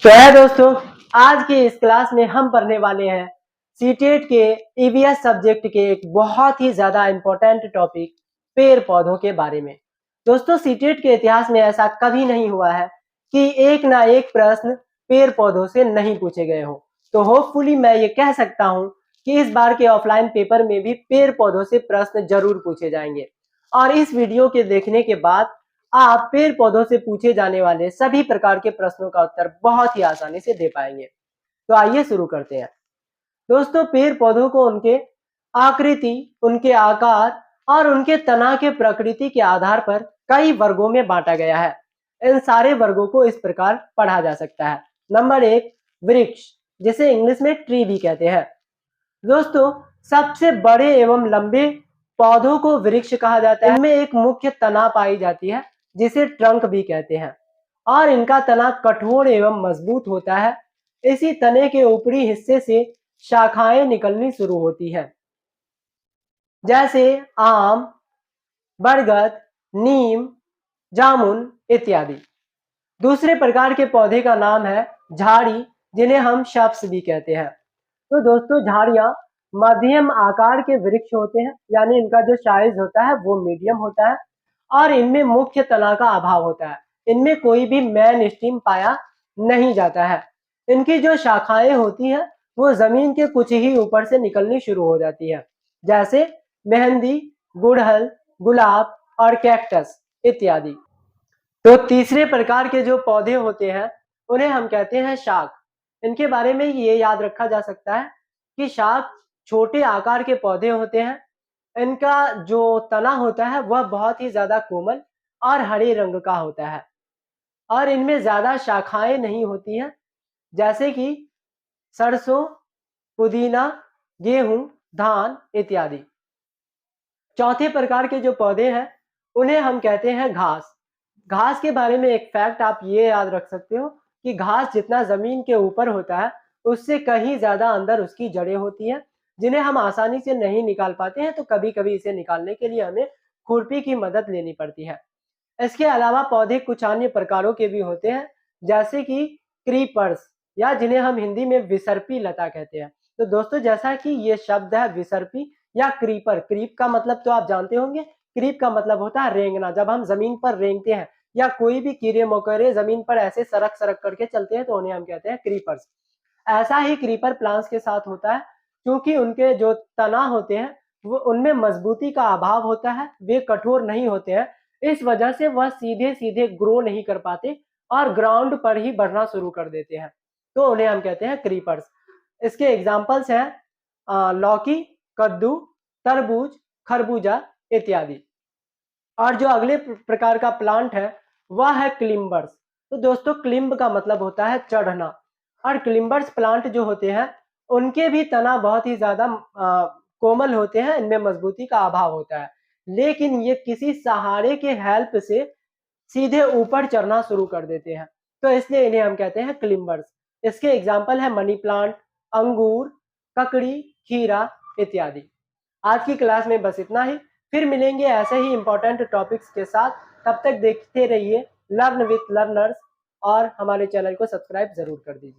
तो है दोस्तों, आज के इस क्लास में हम पढ़ने वाले हैं सीटेट के ईवीएस सब्जेक्ट के एक बहुत ही ज्यादा इम्पोर्टेंट टॉपिक पेड़ पौधों के बारे में। दोस्तों, सीटेट के इतिहास में ऐसा कभी नहीं हुआ है कि एक ना एक प्रश्न पेड़ पौधों से नहीं पूछे गए हो। तो होपफुली मैं ये कह सकता हूँ कि इस बार के ऑफलाइन पेपर में भी पेड़ पौधों से प्रश्न जरूर पूछे जाएंगे और इस वीडियो के देखने के बाद आप पेड़ पौधों से पूछे जाने वाले सभी प्रकार के प्रश्नों का उत्तर बहुत ही आसानी से दे पाएंगे। तो आइए शुरू करते हैं। दोस्तों, पेड़ पौधों को उनके आकृति, उनके आकार और उनके तना के प्रकृति के आधार पर कई वर्गों में बांटा गया है। इन सारे वर्गों को इस प्रकार पढ़ा जा सकता है। नंबर 1, वृक्ष, जिसे इंग्लिश में ट्री भी कहते हैं। दोस्तों, सबसे बड़े एवं लंबे पौधों को वृक्ष कहा जाता है। इनमें एक मुख्य तना पाई जाती है जिसे ट्रंक भी कहते हैं और इनका तना कठोर एवं मजबूत होता है। इसी तने के ऊपरी हिस्से से शाखाएं निकलनी शुरू होती है, जैसे आम, बरगद, नीम, जामुन इत्यादि। दूसरे प्रकार के पौधे का नाम है झाड़ी, जिन्हें हम शफ्स भी कहते हैं। तो दोस्तों, झाड़ियां मध्यम आकार के वृक्ष होते हैं, यानी इनका जो साइज होता है वो मीडियम होता है और इनमें मुख्य तना का अभाव होता है। इनमें कोई भी मेन स्टीम पाया नहीं जाता है। इनकी जो शाखाएं होती हैं वो जमीन के कुछ ही ऊपर से निकलनी शुरू हो जाती है, जैसे मेहंदी, गुड़हल, गुलाब और कैक्टस इत्यादि। तो तीसरे प्रकार के जो पौधे होते हैं उन्हें हम कहते हैं शाक। इनके बारे में ये याद रखा जा सकता है कि शाक छोटे आकार के पौधे होते हैं। इनका जो तना होता है वह बहुत ही ज्यादा कोमल और हरे रंग का होता है और इनमें ज्यादा शाखाएं नहीं होती हैं, जैसे कि सरसों, पुदीना, गेहूं, धान इत्यादि। चौथे प्रकार के जो पौधे हैं उन्हें हम कहते हैं घास। घास के बारे में एक फैक्ट आप ये याद रख सकते हो कि घास जितना जमीन के ऊपर होता है उससे कहीं ज्यादा अंदर उसकी जड़ें होती हैं, जिन्हें हम आसानी से नहीं निकाल पाते हैं। तो कभी कभी इसे निकालने के लिए हमें खुरपी की मदद लेनी पड़ती है। इसके अलावा पौधे कुछ अन्य प्रकारों के भी होते हैं, जैसे कि क्रीपर्स, या जिन्हें हम हिंदी में विसर्पी लता कहते हैं। तो दोस्तों, जैसा कि ये शब्द है विसर्पी या क्रीपर, क्रीप का मतलब तो आप जानते होंगे। क्रीप का मतलब होता है रेंगना। जब हम जमीन पर रेंगते हैं या कोई भी कीड़े मकोड़े जमीन पर ऐसे सरक सरक करके चलते हैं तो उन्हें हम कहते हैं क्रीपर्स। ऐसा ही क्रीपर प्लांट्स के साथ होता है, क्योंकि उनके जो तना होते हैं वो उनमें मजबूती का अभाव होता है, वे कठोर नहीं होते हैं। इस वजह से वह सीधे सीधे ग्रो नहीं कर पाते और ग्राउंड पर ही बढ़ना शुरू कर देते हैं, तो उन्हें हम कहते हैं क्रीपर्स। इसके एग्जाम्पल्स हैं लौकी, कद्दू, तरबूज, खरबूजा इत्यादि। और जो अगले प्रकार का प्लांट है वह है क्लिम्बर्स। तो दोस्तों, क्लिम्ब का मतलब होता है चढ़ना और क्लिम्बर्स प्लांट जो होते हैं उनके भी तना बहुत ही ज्यादा कोमल होते हैं, इनमें मजबूती का अभाव होता है, लेकिन ये किसी सहारे के हेल्प से सीधे ऊपर चढ़ना शुरू कर देते हैं, तो इसलिए इन्हें हम कहते हैं क्लिम्बर्स। इसके एग्जाम्पल है मनी प्लांट, अंगूर, ककड़ी, खीरा इत्यादि। आज की क्लास में बस इतना ही। फिर मिलेंगे ऐसे ही इंपॉर्टेंट टॉपिक्स के साथ। तब तक देखते रहिए लर्न विथ लर्नर्स और हमारे चैनल को सब्सक्राइब जरूर कर दीजिए।